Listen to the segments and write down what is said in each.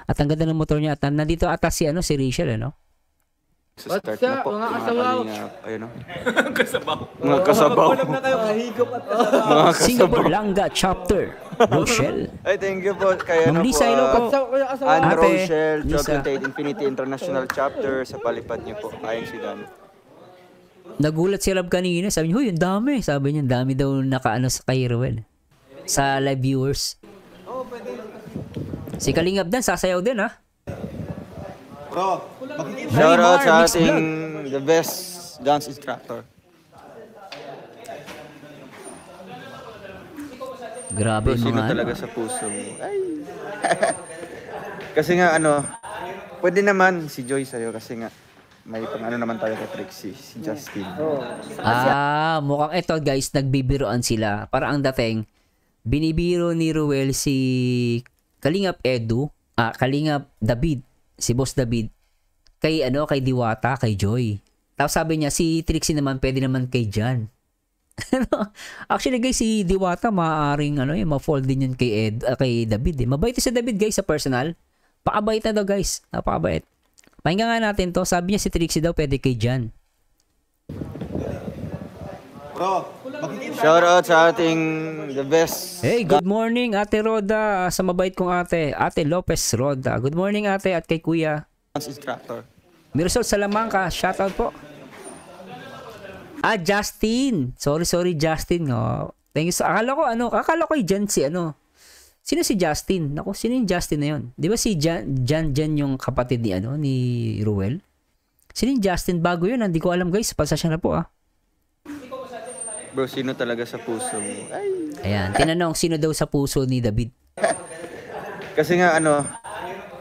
At ang ganda ng motor niya. At nandito ata si Rachel, ano? Sa start na po, mga kalingap. Ayun o. Kasabaw. Mga kasabaw. Na kayo, kahigop at kasabaw. Singapore Langga Chapter. Rochelle. Ay, thank you po. Kaya Ma'am na po. Lisa, hello po. And Ate, Rochelle, Lisa. Chocolate Infinity International Chapter sa palipad niyo po. Ayon si Dan. Nagulat si Rob kanina. Sabi niya, huy, ang dami. Sabi niya, ang dami daw nakaano sa kay Ruel. Sa live viewers. Si Kalingap Dan, sasayaw din, ha? Bro, Shout out sa Mixed ating Vlog. the best dance instructor. Grabe Bro, yung sino mga talaga sa puso mo? Ay. Kasi nga pwede naman si Joy sa'yo kasi nga may pang naman tayo kay Trixie, si Justin. Mukhang ito guys, nagbibiroan sila. Para ang dating, binibiro ni Ruel si Kalingap Edu, Kalingap David, si Boss David, kay Diwata, kay Joy. Tapos sabi niya, si Trixie naman, pwede naman kay Jan. Actually guys, si Diwata, maaaring ma-fold din yun kay David. Mabait si David guys sa personal. Pakabait na daw guys, napakabait. Pakinggan nga natin to. Sabi niya si Trixie daw pwede kay Jan. bro, Shout out sa ating the best. Hey, good morning Ate Roda, sa mabait kong ate, Ate Lopez Roda. Good morning ate at kay Kuya Dance instructor. Mirasol Salamangka, shoutout po. Justin. Sorry Justin. Oh. Thank you. Akala ko Jan si Sino si Justin? Naku, sino yung Justin na yun? Di ba si Jan yung kapatid ni Ruel? Sino yung Justin? Bago yun. Hindi ko alam guys. Pasasya na po Bro, sino talaga sa puso mo? Ay. Ayan. Tinanong, sino daw sa puso ni David? Kasi nga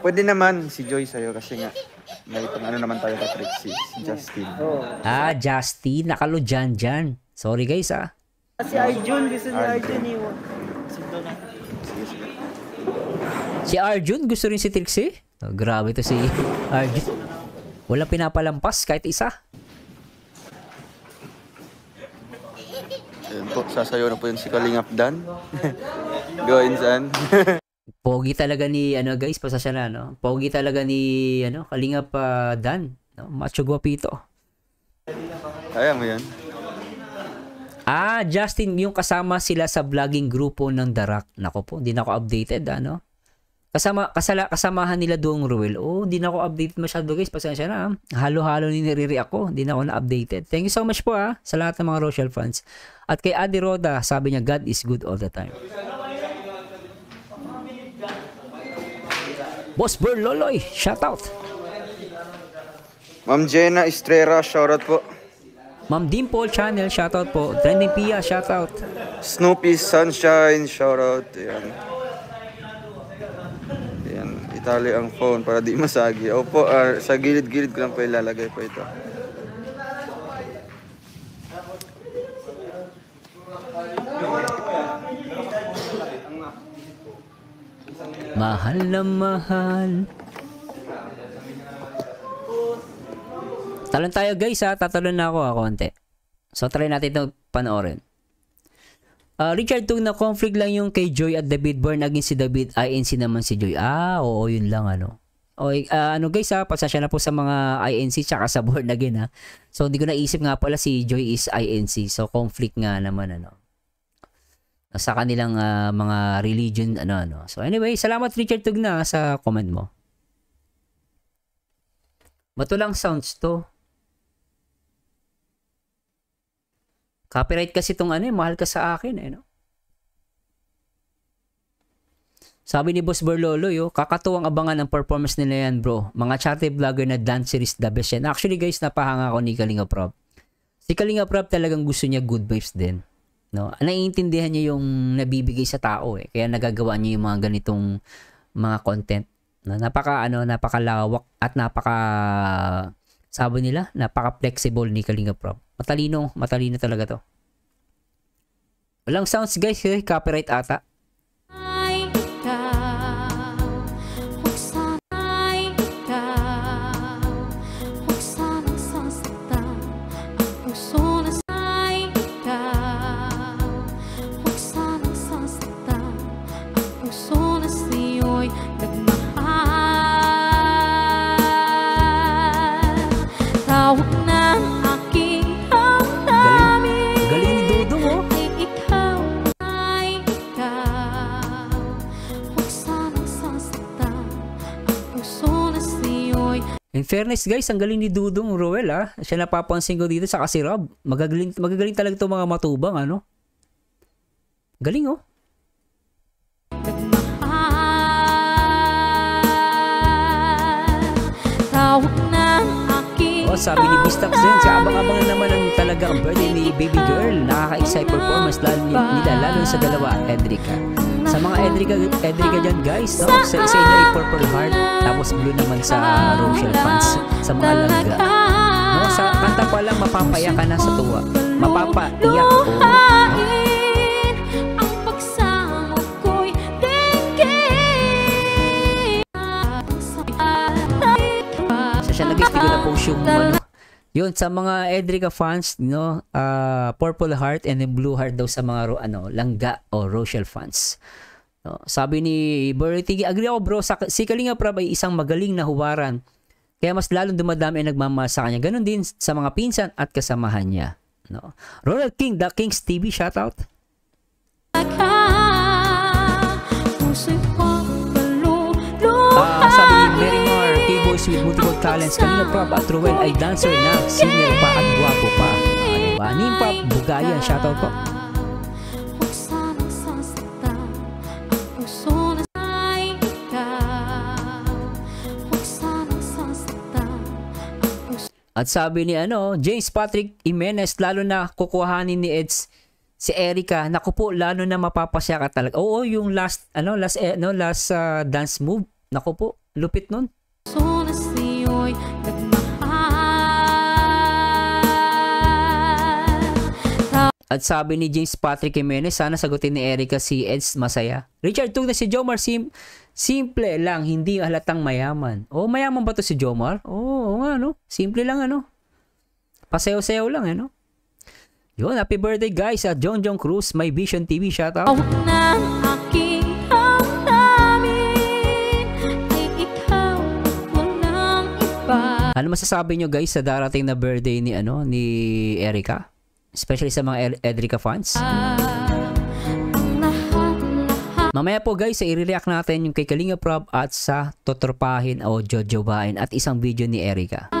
pwede naman si Joy sa'yo kasi nga may pang naman tayo kay Trixie, si Justin. Justin. Nakalo Jan. Sorry guys Si Arjun, gusto ni Arjun iwan. Si Arjun, gusto rin si Trixie? Oh, grabe to si Arjun. Walang pinapalampas kahit isa. Ayun po, sasayo na po yun si Kalingap Dan. Go insan. Pogi talaga ni guys, pasasya na Pogi talaga ni Kalingap Dan, macho guwapito. Kaya mo yan. Justin, yung kasama sila sa vlogging grupo ng Darak. Nako po, hindi na ako updated kasamahan nila doong Ruel. Hindi na ako updated masyado guys, pasensya na. Halo-halo ni nire-react ako, hindi na ako na-updated. Thank you so much po sa lahat ng mga Rochelle fans. At kay Adi Roda, sabi niya God is good all the time. Boss Burl Loloy, shout out. Ma'am Jenna Estrera, shoutout po. Ma'am Dimple Channel, shout out po. Trending Pia, shout out. Snoopy Sunshine, shoutout. Yan, itali ang phone para di masagi. Opo, sa gilid-gilid ko lang po ilalagay po ito. Mahal na mahal. Talon tayo guys tatalon na ako konti. So try natin ito panoorin. Richard Tung na conflict lang yung kay Joy at David, born again si David, INC naman si Joy. Oo, yun lang guys pasasya na po sa mga INC tsaka sa born again So hindi ko naisip nga pala si Joy is INC. So conflict nga naman sa kanilang mga religion So anyway, salamat Richard Tung na sa comment mo. Bato lang sounds to. Copyright kasi itong mahal ka sa akin Sabi ni Boss Berlolo kakatuwang abangan ang performance nila yan bro. Mga charity vlogger na dance series the best yan. Actually guys, napahanga ako ni Kalinga Prab. Si Kalinga Prab talagang gusto niya good vibes din. Naiintindihan niya yung nabibigay sa tao Kaya nagagawa niya yung mga ganitong mga content. Napakalawak at sabi nila, napaka-flexible ni Kalinga Prab. Matalino talaga to. Walang sounds guys, copyright ata. Nagmahal In fairness guys, ang galing ni Dudong Roel Siya napapansin ko dito sa si Rob. Magagaling talaga itong mga matubang ano. Galing oh. Oh, sabi ni Bistax din, abang-abang naman ang talaga ang birthday ni baby girl. Nakaka-excite performance lalo sa dalawa, Edrica. Sa mga Edrica dyan guys, no? Sa inyo ay purple heart, tapos blue naman sa Rochelle fans, sa mga langga. No? Sa kanta pa lang, mapapayak ka na sa tuwa. Mapapaiyak ko. No? Siya nag-stick ko na post yung ano. Yun, sa mga Edrica fans, no, Purple Heart and then Blue Heart daw sa mga langga o Rochelle fans. No, sabi ni Bertie, agree ako bro, si Kalinga Prab ay isang magaling na huwaran. Kaya mas lalong dumadami ang nagmamahal sa kanya. Ganon din sa mga pinsan at kasamahan niya. No. Ronald King, The Kings TV, shoutout. Sabi ni Mary Mar, K-Boys with multiple talents, Kalinga Prab at Ruel ay dancer na, singer pa at guwapo pa. Diba? Nimpa Bugayan, shoutout po. At sabi ni James Patrick Jimenez, lalo na kukuhanin ni Eds si Erica, naku po, lalo na mapapasya ka talaga. Oo, yung last dance move, naku po, lupit nun. At sabi ni James Patrick Jimenez, sana sagutin ni Erica si Eds masaya. Richard Tug na si Jomar, simple lang, hindi halatang mayaman. Oh, mayaman ba to si Jomar? Oo nga, no? Simple lang, pasayaw-sayaw lang, Yun, happy birthday guys at John Cruz, My Vision TV, shoutout. Ano masasabi nyo guys sa darating na birthday ni Erica? Especially sa mga Edrica fans. Mamaya po guys, i-react natin yung kay Kalinga Prab at sa Totropahin o Jojobain at isang video ni Erica.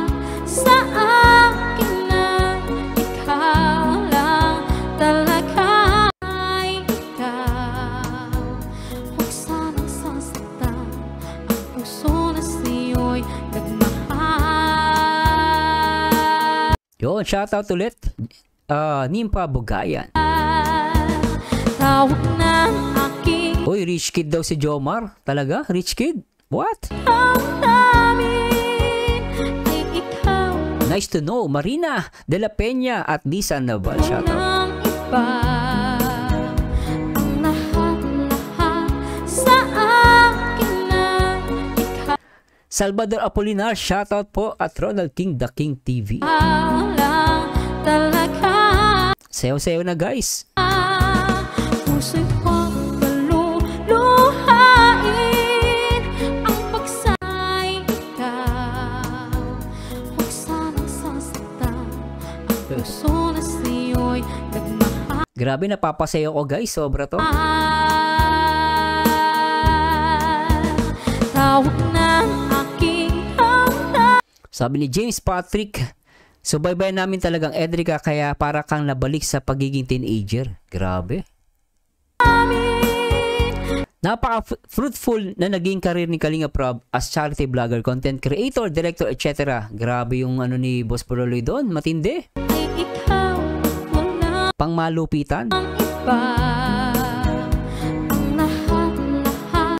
Sa akin lang, ikaw lang talaga ay ikaw. Huwag sanang sasaktan ang puso na sa'yo'y nagmahal. Yun, shoutout ulit. Nimpa Bugayan. Tawag ng aking Uy, rich kid daw si Jomar. Talaga? Rich kid? What? Nice to know. Marina De La Peña at Lisa Naval. Shoutout. Salvador Apolinar, shoutout po at Ronald King, The King TV. Sayaw-sayaw na guys. Puso'y huwag paluluhain ang pagsay ikaw. Huwag sanang sasaktan ang puso na sa'yo'y nagmahal. Grabe, napapasayaw ko guys. Sobra to. Tawag ng aking hanggan. Sabi ni James Patrick, subaybayan namin talagang Edrica kaya para kang nabalik sa pagiging teenager. Grabe. Napaka-fruitful na naging career ni Kalinga Prab as charity vlogger, content creator, director, etc. Grabe yung ni Boss Poroloy doon. Matindi. Pangmalupitan.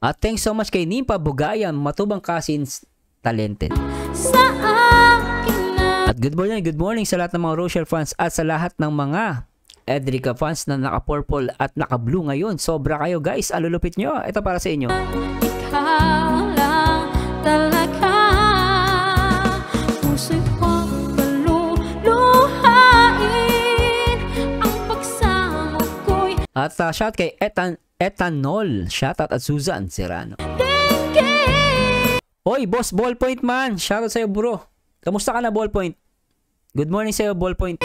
At thanks so much kay Nimpa Bugayan, matubang kasins, talented. At good morning sa lahat ng mga Rochelle fans at sa lahat ng mga Edrica fans na naka-purple at naka-blue ngayon. Sobra kayo guys, alulupit nyo. Ito para sa inyo. Ikaw lang talaga. Puso'y huwag paluluhain ang pagsamo ko'y. At shout kay Etanol, shoutout at Susan Serrano. Oy, boss Ballpoint man, shoutout sa'yo bro. Kamusta ka na, Ballpoint? Good morning sa'yo, Ballpoint.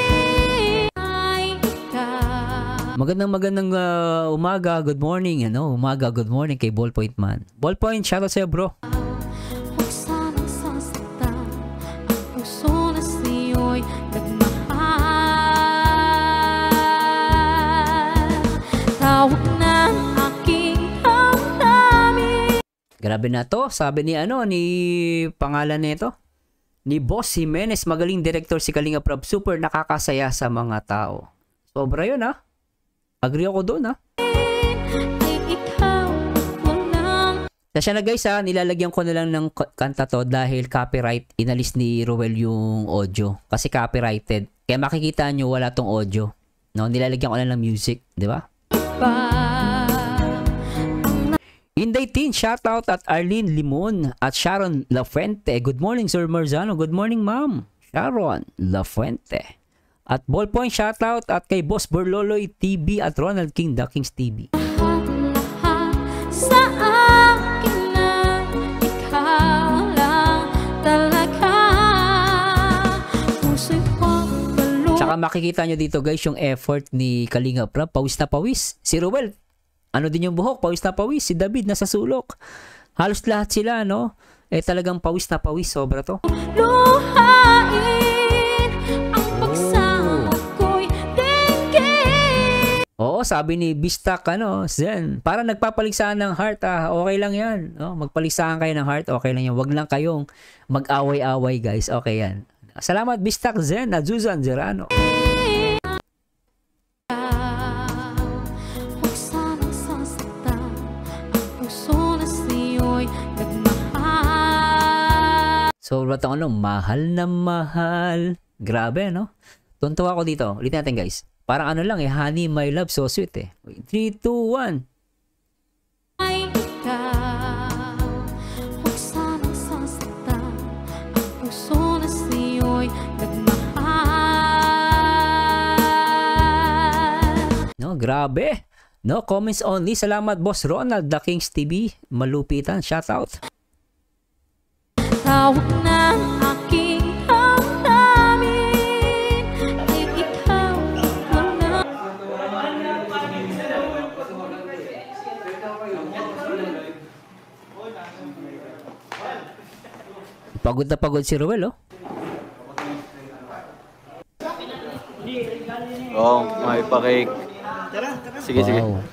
Magandang umaga, good morning, umaga, good morning kay Ballpoint man. Ballpoint, shoutout sa'yo bro. Huwag sanang sasaktan Grabe na to. Sabi ni pangalan nito. Ni Boss Jimenez, magaling director si Kalinga Prab. Super nakakasaya sa mga tao. Sobra yun ha. Agree ako doon ha. Kasi na guys ha, nilalagyan ko na lang ng kanta to dahil copyright. Inalis ni Ruel yung audio. Kasi copyrighted. Kaya makikita nyo wala tong audio. No, nilalagyan ko na lang music. Di ba? Inday Tin, shoutout at Arlene Limon at Sharon Lafuente. Good morning, Sir Marzano. Good morning, Ma'am. Sharon Lafuente. At Ballpoint, shoutout at kay Boss Borloloy TV at Ronald King, The Kings TV. Sa akin lang, ikaw lang talaga. Puso'y pagbalot. Tsaka makikita nyo dito guys yung effort ni Kalinga Prab. Pawis na pawis. Si Ruel, ano din yung buhok? Pawis na pawis. Si David nasa sulok. Halos lahat sila, no? Talagang pawis na pawis. Sobra to. Luhain ang pagsama ko'y tingin. Oo, sabi ni Bistak, Zen. Para nagpapaligsahan ng heart, okay lang yan. No? Magpaligsahan kayo ng heart, okay lang yan. Wag lang kayong mag-away-away, guys. Okay yan. Salamat, Bistak Zen, at Zuzan Zerano. Huwag sanang sasaktan ang puso na sa'yo'y nagmahal. So, mahal na mahal. Grabe, no? Tuntua ako dito. Ulit natin, guys. Parang honey, my love, so sweet eh. 3, 2, 1. Ay ikaw, huwag sanang sasaktan ang puso na sa'yo'y nagmahal. No, grabe. No, comments only. Salamat, Boss Ronald, The Kings TV. Malupitan. Shoutout. Tawag ng aking damdamin ay ikaw wala. Pagod na pagod si Ruel, oh. Oh, may pa-cake. Sige, sige. Wow.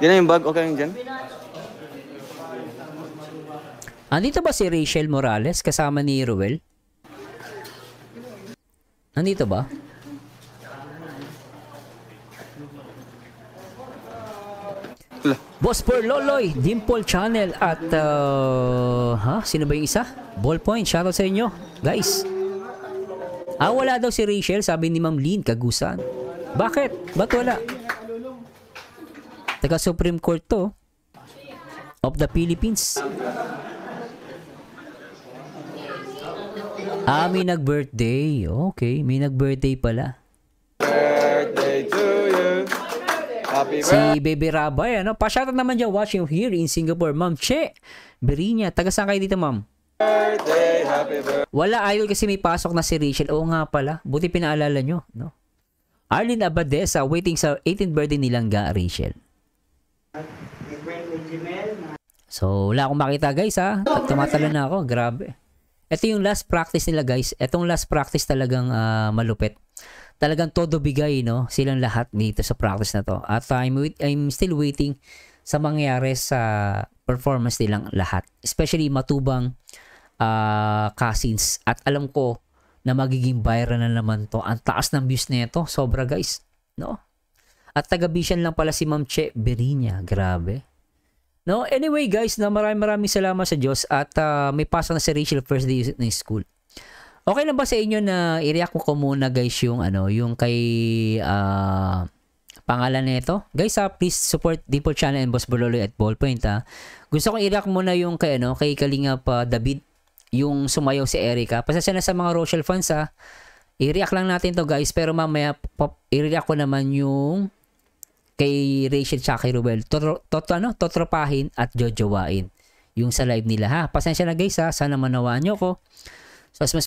Yan na yung bag. Okay lang dyan? Andito ba si Rachel Morales kasama ni Ruel? Andito ba? Wala. Boss Per Loloy, Dimple Channel at sino ba yung isa? Ballpoint, shoutout sa inyo, guys. Wala daw si Rachel, sabi ni Ma'am Lynn Kagusan. Bakit? Ba't wala? Taga Supreme Court to of the Philippines. May nag-birthday. Okay, may nag-birthday pala. Birthday to you. Happy Si Baby Rabay, Pa-shoutout naman dyan watching here in Singapore. Ma'am Che Berinya. Taga saan kayo dito, ma'am? birthday, happy birthday. Wala idol kasi may pasok na si Rachel. Oo nga pala. Buti pinaalala nyo, no? Arlene Abadesa, waiting sa 18th birthday nilang Rachel. So, wala akong makita, guys, ha? Tumatalo na ako. Grabe. Ito yung last practice nila, guys. Itong last practice talagang malupit. Talagang todo bigay, no? Silang lahat dito sa practice na to. At I'm still waiting sa mangyari sa performance nilang lahat. Especially matubang cousins. At alam ko na magiging viral na naman to. Ang taas ng views nito. Sobra, guys. No? At taga-Bishan lang pala si Ma'am Che Berinya. Grabe. No, anyway guys, maraming salamat sa Diyos at may pasok na si Rachel first day ng school. Okay lang ba sa inyo na i-react ko muna guys yung yung kay pangalan nito? Guys, please support Dimple Channel and Boss Borloloy at Ballpoint, ha. Gusto kong i-react muna yung kay kay Kalinga David, yung sumayaw si Erica. Pasensya na sa mga Rochelle fans, ha. I-react lang natin to guys, pero mamaya i-react ko naman yung kay Rachel tsaka kay Ruel. Totropahin at jojowain yung sa live nila, ha. Pasensya na guys, ha. Sana manawaan nyo ko. So, as mas